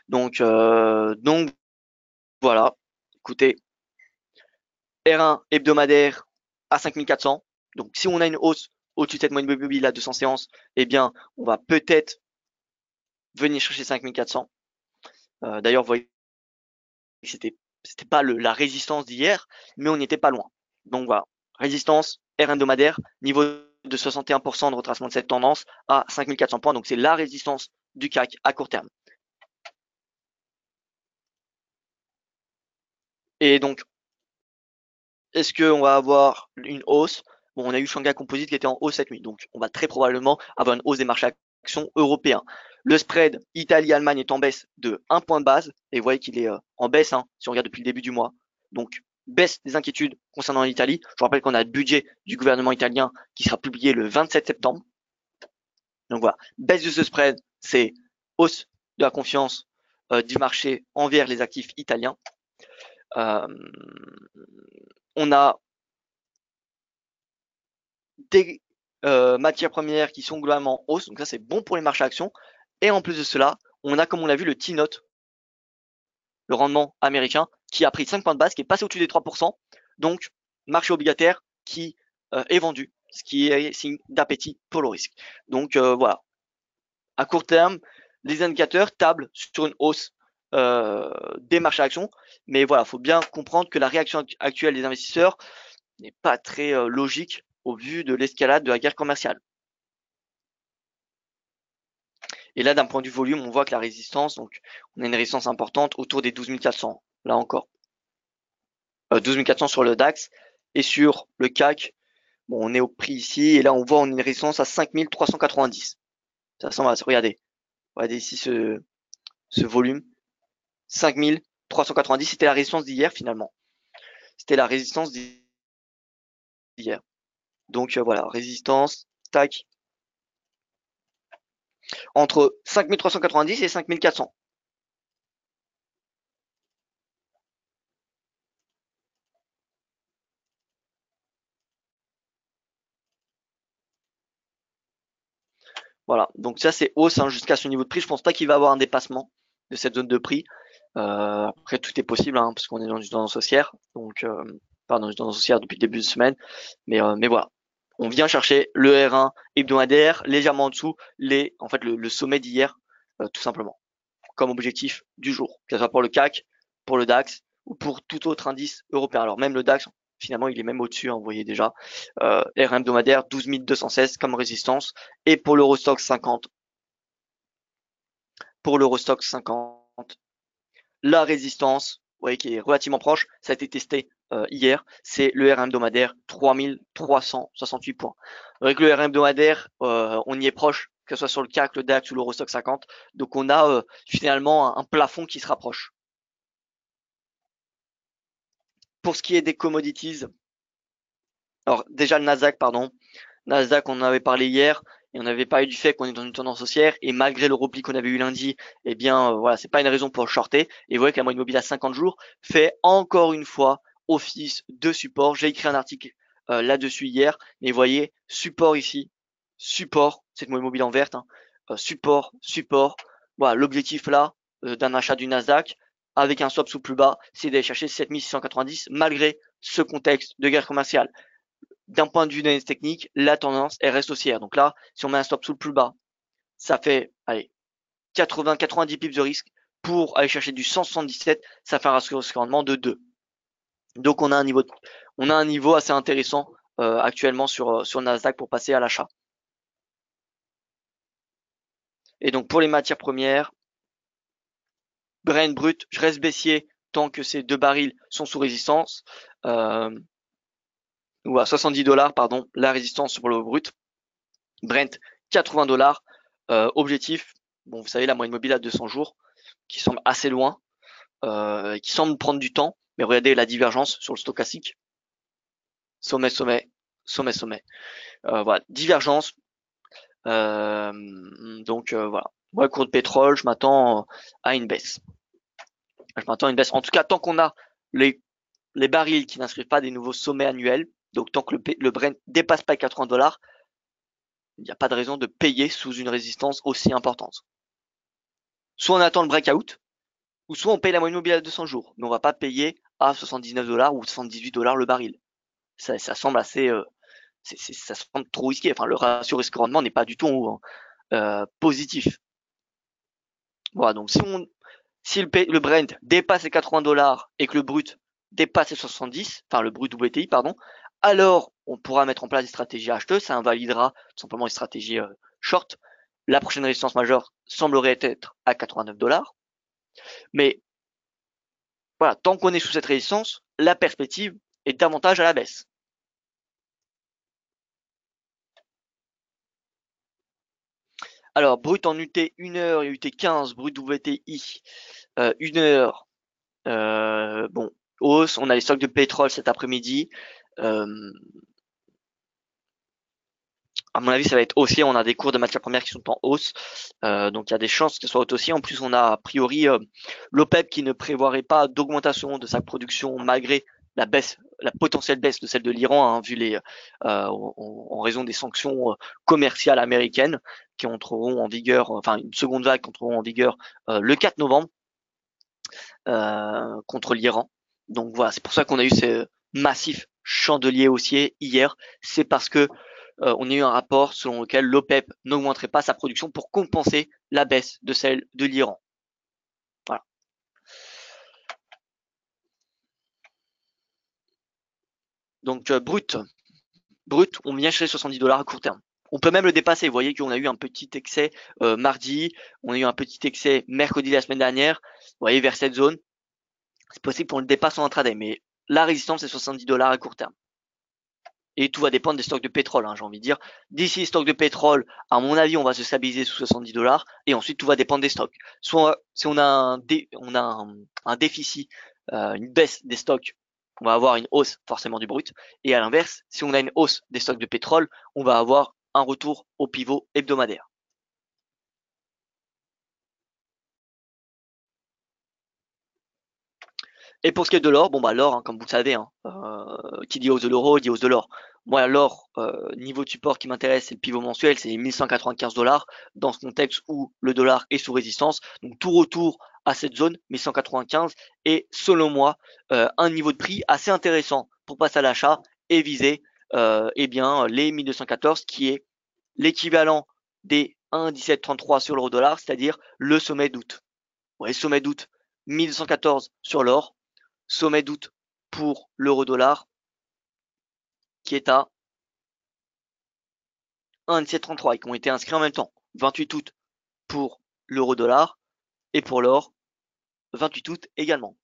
Donc voilà. Écoutez, R1 hebdomadaire à 5400. Donc si on a une hausse au-dessus de cette moyenne mobile à 200 séances, eh bien, on va peut-être venir chercher 5400. D'ailleurs, vous voyez que c'était pas la résistance d'hier, mais on n'était pas loin. Donc voilà, résistance, R1 hebdomadaire, niveau de 61% de retracement de cette tendance à 5400 points. Donc c'est la résistance du CAC à court terme. Et donc, est-ce qu'on va avoir une hausse? Bon, on a eu Shanghai Composite qui était en hausse cette nuit, donc on va très probablement avoir une hausse des marchés actions européens. Le spread Italie-Allemagne est en baisse de 1 point de base, et vous voyez qu'il est en baisse si on regarde depuis le début du mois. Donc, baisse des inquiétudes concernant l'Italie. Je vous rappelle qu'on a le budget du gouvernement italien qui sera publié le 27 septembre. Donc voilà, baisse de ce spread, c'est hausse de la confiance du marché envers les actifs italiens. On a des matières premières qui sont globalement en hausse, donc ça c'est bon pour les marchés actions. Et en plus de cela, on a, comme on l'a vu, le T-Note, le rendement américain, qui a pris 5 points de base, qui est passé au-dessus des 3%. Donc, marché obligataire qui est vendu, ce qui est signe d'appétit pour le risque. Donc voilà, à court terme, les indicateurs tablent sur une hausse des marchés actions, mais voilà, il faut bien comprendre que la réaction actuelle des investisseurs n'est pas très logique au vu de l'escalade de la guerre commerciale. Et là, d'un point de vue volume, on voit que la résistance, donc on a une résistance importante autour des 12 400, là encore. 12 400 sur le DAX et sur le CAC, bon, on est au prix ici, et là on voit on a une résistance à 5 390. Ça ressemble à, regardez ici ce volume, 5 390, c'était la résistance d'hier finalement. C'était la résistance d'hier. Donc voilà, résistance, tac, entre 5 390 et 5 400. Voilà, donc ça c'est hausse hein, jusqu'à ce niveau de prix. Je pense pas qu'il va avoir un dépassement de cette zone de prix. Après tout est possible hein, parce qu'on est dans une tendance haussière, donc dans une tendance haussière depuis le début de semaine. Mais voilà, on vient chercher le R1 hebdomadaire légèrement en dessous en fait le sommet d'hier, tout simplement, comme objectif du jour, que ce soit pour le CAC, pour le DAX ou pour tout autre indice européen. Alors même le DAX, finalement, il est même au-dessus, hein, vous voyez déjà. R1 hebdomadaire, 12 216 comme résistance. Et pour l'Eurostoxx 50, la résistance, vous voyez, qui est relativement proche, ça a été testé hier, c'est le R1 hebdomadaire, 3368 points. Avec le R1 hebdomadaire, on y est proche, que ce soit sur le CAC, le DAX ou l'Eurostoxx 50. Donc on a finalement un plafond qui se rapproche. Pour ce qui est des commodities, alors déjà le Nasdaq, Nasdaq, on en avait parlé hier, et on avait parlé du fait qu'on est dans une tendance haussière, et malgré le repli qu'on avait eu lundi, eh bien voilà, c'est pas une raison pour shorter. Et vous voyez que la moyenne mobile à 50 jours fait encore une fois office de support. J'ai écrit un article là-dessus hier, mais vous voyez, support ici, support, cette moyenne mobile en verte, hein, support, support. Voilà, l'objectif là d'un achat du Nasdaq avec un stop sous plus bas, c'est d'aller chercher 7690 malgré ce contexte de guerre commerciale. D'un point de vue d'analyse technique, la tendance elle reste haussière. Donc là, si on met un stop sous le plus bas, ça fait 80-90 pips de risque. Pour aller chercher du 177, ça fait un ratio de rendement de 2. Donc on a un niveau assez intéressant actuellement sur le Nasdaq pour passer à l'achat. Et donc pour les matières premières, Brent brut, je reste baissier tant que ces deux barils sont sous résistance. Ou à 70 $, pardon, la résistance sur le brut. Brent, 80 $. Objectif, bon, vous savez, la moyenne mobile à 200 jours, qui semble assez loin, qui semble prendre du temps. Mais regardez la divergence sur le stochastique. Sommet, sommet, sommet, sommet. Voilà, divergence. Donc voilà. Moi, le cours de pétrole, je m'attends à une baisse. Je m'attends à une baisse. En tout cas, tant qu'on a les barils qui n'inscrivent pas des nouveaux sommets annuels, donc tant que le Brent dépasse pas les 80 $, il n'y a pas de raison de payer sous une résistance aussi importante. Soit on attend le breakout, ou soit on paye la moyenne mobile à 200 jours. Mais on va pas payer à 79 $ ou 78 $ le baril. Ça semble assez, ça semble trop risqué. Enfin, le ratio risque-rendement n'est pas du tout positif. Voilà, donc si le Brent dépasse les 80 $ et que le brut dépasse les 70, enfin le brut WTI, pardon, alors on pourra mettre en place des stratégies acheteuses, ça invalidera tout simplement une stratégie short. La prochaine résistance majeure semblerait être à 89 $. Mais voilà, tant qu'on est sous cette résistance, la perspective est davantage à la baisse. Alors, brut en UT 1 heure et UT 15, brut WTI 1 heure, bon, hausse, on a les stocks de pétrole cet après-midi. à mon avis, ça va être haussier. On a des cours de matières premières qui sont en hausse, donc il y a des chances que ce soit haussier. En plus, on a priori l'OPEP qui ne prévoirait pas d'augmentation de sa production malgré la potentielle baisse de celle de l'Iran, hein, vu en raison des sanctions commerciales américaines qui entreront en vigueur, enfin une seconde vague qui entreront en vigueur le 4 novembre contre l'Iran. Donc voilà, c'est pour ça qu'on a eu ce massif chandelier haussier hier. C'est parce que on a eu un rapport selon lequel l'OPEP n'augmenterait pas sa production pour compenser la baisse de celle de l'Iran. Voilà. Donc brut, on vient chercher 70 dollars à court terme. On peut même le dépasser. Vous voyez qu'on a eu un petit excès mardi, on a eu un petit excès mercredi la semaine dernière. Vous voyez vers cette zone, c'est possible qu'on le dépasse en intraday, mais la résistance c'est 70 dollars à court terme. Et tout va dépendre des stocks de pétrole, hein, j'ai envie de dire. D'ici les stocks de pétrole, à mon avis, on va se stabiliser sous 70 dollars. Et ensuite, tout va dépendre des stocks. Soit si on a un déficit, une baisse des stocks, on va avoir une hausse forcément du brut. Et à l'inverse, si on a une hausse des stocks de pétrole, on va avoir un retour au pivot hebdomadaire. Et pour ce qui est de l'or, bon bah l'or, hein, comme vous le savez, hein, qui dit hausse de l'euro, dit hausse de l'or. Moi, l'or, niveau de support qui m'intéresse, c'est le pivot mensuel, c'est 1195 dollars, dans ce contexte où le dollar est sous résistance. Donc tout retour à cette zone, 1195, est selon moi un niveau de prix assez intéressant pour passer à l'achat et viser eh bien, les 1214, qui est l'équivalent des 1,1733 sur l'euro dollar, c'est-à-dire le sommet d'août. Ouais, sommet d'août, 1214 sur l'or, sommet d'août pour l'euro dollar qui est à 1,1733 et qui ont été inscrits en même temps. 28 août pour l'euro dollar et pour l'or 28 août également.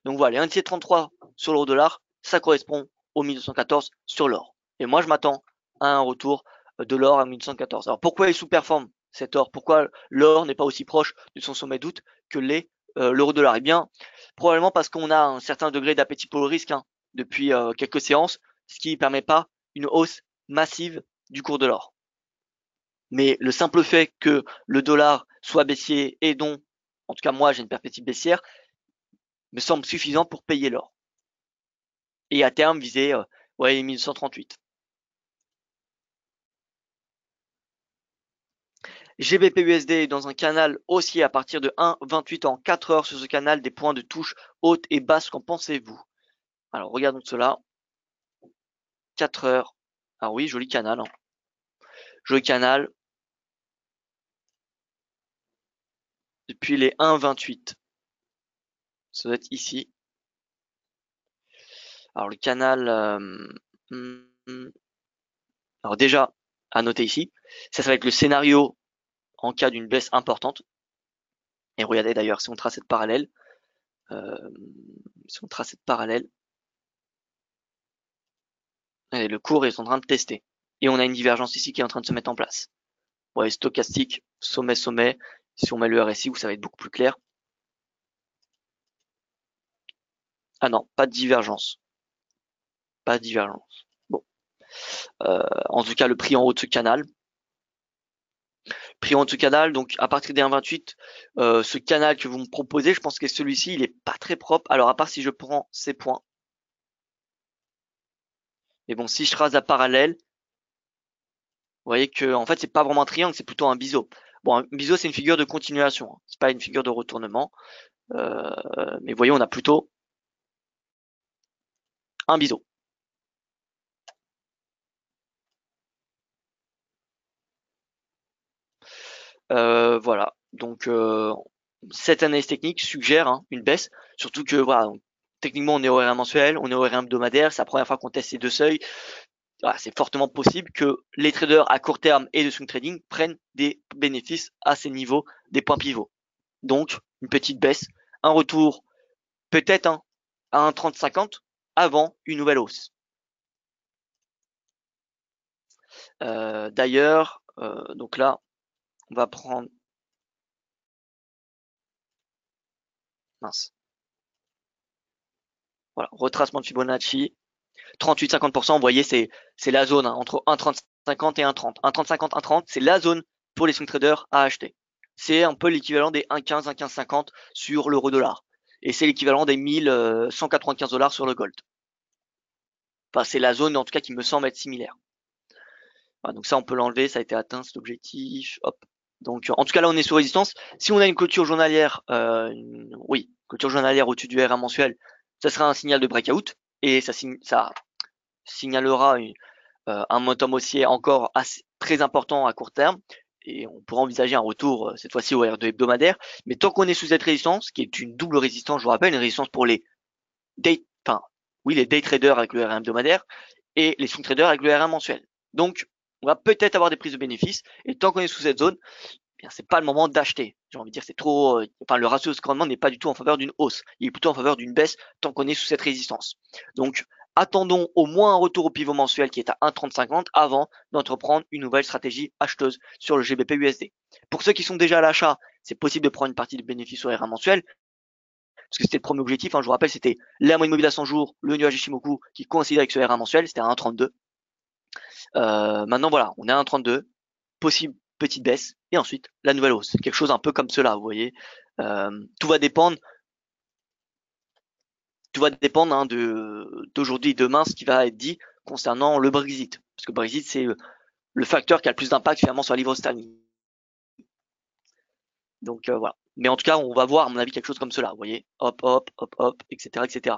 Donc voilà, les 1,1733 sur l'euro dollar, ça correspond au 1214 sur l'or. Et moi je m'attends à un retour de l'or à 1214. Alors pourquoi il sous-performe cet or? Pourquoi l'or n'est pas aussi proche de son sommet d'août que l'euro dollar? Eh bien, probablement parce qu'on a un certain degré d'appétit pour le risque, hein, depuis quelques séances, ce qui ne permet pas une hausse massive du cours de l'or. Mais le simple fait que le dollar soit baissier et dont, en tout cas moi j'ai une perspective baissière, me semble suffisant pour payer l'or. Et à terme viser ouais, 1138. GBP-USD est dans un canal haussier à partir de 1,28 en 4 heures sur ce canal, des points de touche haute et basse. Qu'en pensez-vous? Alors regardons cela. 4 heures. Ah oui, joli canal, hein. Joli canal. Depuis les 1,28. Ça doit être ici. Alors le canal. Alors déjà, à noter ici, ça va être le scénario en cas d'une baisse importante. Et regardez d'ailleurs, si on trace cette parallèle, et le cours est en train de tester. Et on a une divergence ici qui est en train de se mettre en place. Ouais, stochastique, sommet, sommet. Si on met le RSI, où ça va être beaucoup plus clair. Ah non, pas de divergence. Pas de divergence. Bon. En tout cas, le prix en haut de ce canal. Prix en haut de ce canal, donc à partir des 1,28, ce canal que vous me proposez, je pense que celui-ci, il est pas très propre. Alors, à part si je prends ces points. Mais bon, si je trace la parallèle, vous voyez que en fait c'est pas vraiment un triangle, c'est plutôt un biseau. Bon, un biseau c'est une figure de continuation, hein. C'est pas une figure de retournement. Mais vous voyez, on a plutôt un biseau. Voilà. Donc cette analyse technique suggère une baisse, surtout que voilà, donc, techniquement on est horaire mensuel, on est horaire hebdomadaire, c'est la première fois qu'on teste ces deux seuils. Voilà, c'est fortement possible que les traders à court terme et de swing trading prennent des bénéfices à ces niveaux des points pivots. Donc une petite baisse, un retour peut-être à un 30-50 avant une nouvelle hausse. D'ailleurs, donc là, on va prendre mince. Voilà, retracement de Fibonacci, 38-50%, vous voyez, c'est la zone, hein, entre 1,35 50 et 1,30. 1,30-50, 1,30, c'est la zone pour les swing traders à acheter. C'est un peu l'équivalent des 1,15, 1,1550 sur l'euro dollar. Et c'est l'équivalent des 1195 dollars sur le gold. Enfin, c'est la zone en tout cas qui me semble être similaire. Voilà, donc ça, on peut l'enlever, ça a été atteint cet objectif. Hop. Donc en tout cas là, on est sous résistance. Si on a une clôture journalière, oui, clôture journalière au-dessus du RR mensuel, ça sera un signal de breakout et ça signalera un momentum haussier encore très important à court terme et on pourra envisager un retour cette fois-ci au R2 hebdomadaire. Mais tant qu'on est sous cette résistance, qui est une double résistance, je vous rappelle, une résistance pour les les day traders avec le R1 hebdomadaire et les swing traders avec le R1 mensuel. Donc, on va peut-être avoir des prises de bénéfices et tant qu'on est sous cette zone, eh bien c'est pas le moment d'acheter. J'ai envie de dire c'est trop, le ratio de rendement n'est pas du tout en faveur d'une hausse, il est plutôt en faveur d'une baisse tant qu'on est sous cette résistance. Donc attendons au moins un retour au pivot mensuel qui est à 1,3050 avant d'entreprendre une nouvelle stratégie acheteuse sur le GBP USD. Pour ceux qui sont déjà à l'achat, c'est possible de prendre une partie de bénéfices sur R1 mensuel parce que c'était le premier objectif, je vous rappelle, c'était la moyenne mobile à 100 jours, le nuage Ishimoku qui coïncide avec ce R1 mensuel, c'était à 1,32. Maintenant voilà, on est à 1,32, possible petite baisse et ensuite la nouvelle hausse, quelque chose un peu comme cela, vous voyez. Tout va dépendre d'aujourd'hui et demain ce qui va être dit concernant le Brexit, parce que le Brexit c'est le facteur qui a le plus d'impact finalement sur la livre sterling. Donc voilà. Mais en tout cas, on va voir à mon avis quelque chose comme cela, vous voyez, hop, hop, hop, hop, etc., etc.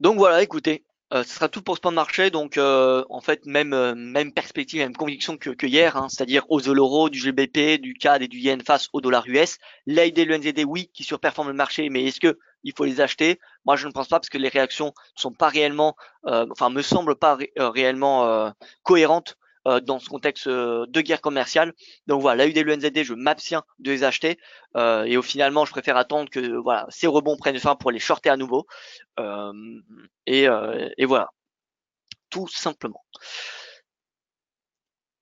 Donc voilà, écoutez, ce sera tout pour ce point de marché. Donc en fait, même perspective, même conviction que hier, c'est-à-dire hausse de l'euro, du GBP, du CAD et du yen face au dollar US. L'AID et le NZD, oui, qui surperforment le marché, mais est-ce que il faut les acheter? Moi, je ne pense pas parce que les réactions ne sont pas réellement, me semblent pas réellement cohérentes dans ce contexte de guerre commerciale. Donc voilà, l'AID et le NZD, je m'abstiens de les acheter et au finalement, je préfère attendre que voilà ces rebonds prennent fin pour les shorter à nouveau. Et voilà, tout simplement.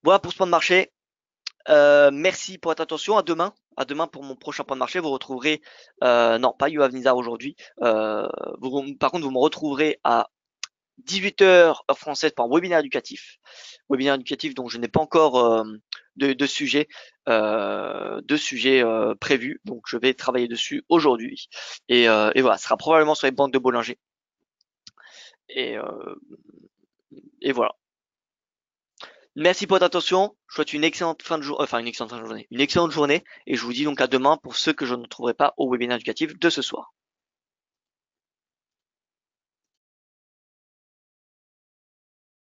Voilà pour ce point de marché. Merci pour votre attention. À demain. À demain pour mon prochain point de marché. Vous retrouverez, non, pas You Have Nizar aujourd'hui. Par contre, vous me retrouverez à 18h heure française pour un webinaire éducatif. Webinaire éducatif dont je n'ai pas encore de sujet, prévu. Donc je vais travailler dessus aujourd'hui. Et voilà, ce sera probablement sur les bandes de Bollinger. Et voilà. Merci pour votre attention. Je vous souhaite une excellente fin de journée, une excellente journée, et je vous dis donc à demain pour ceux que je ne trouverai pas au webinaire éducatif de ce soir.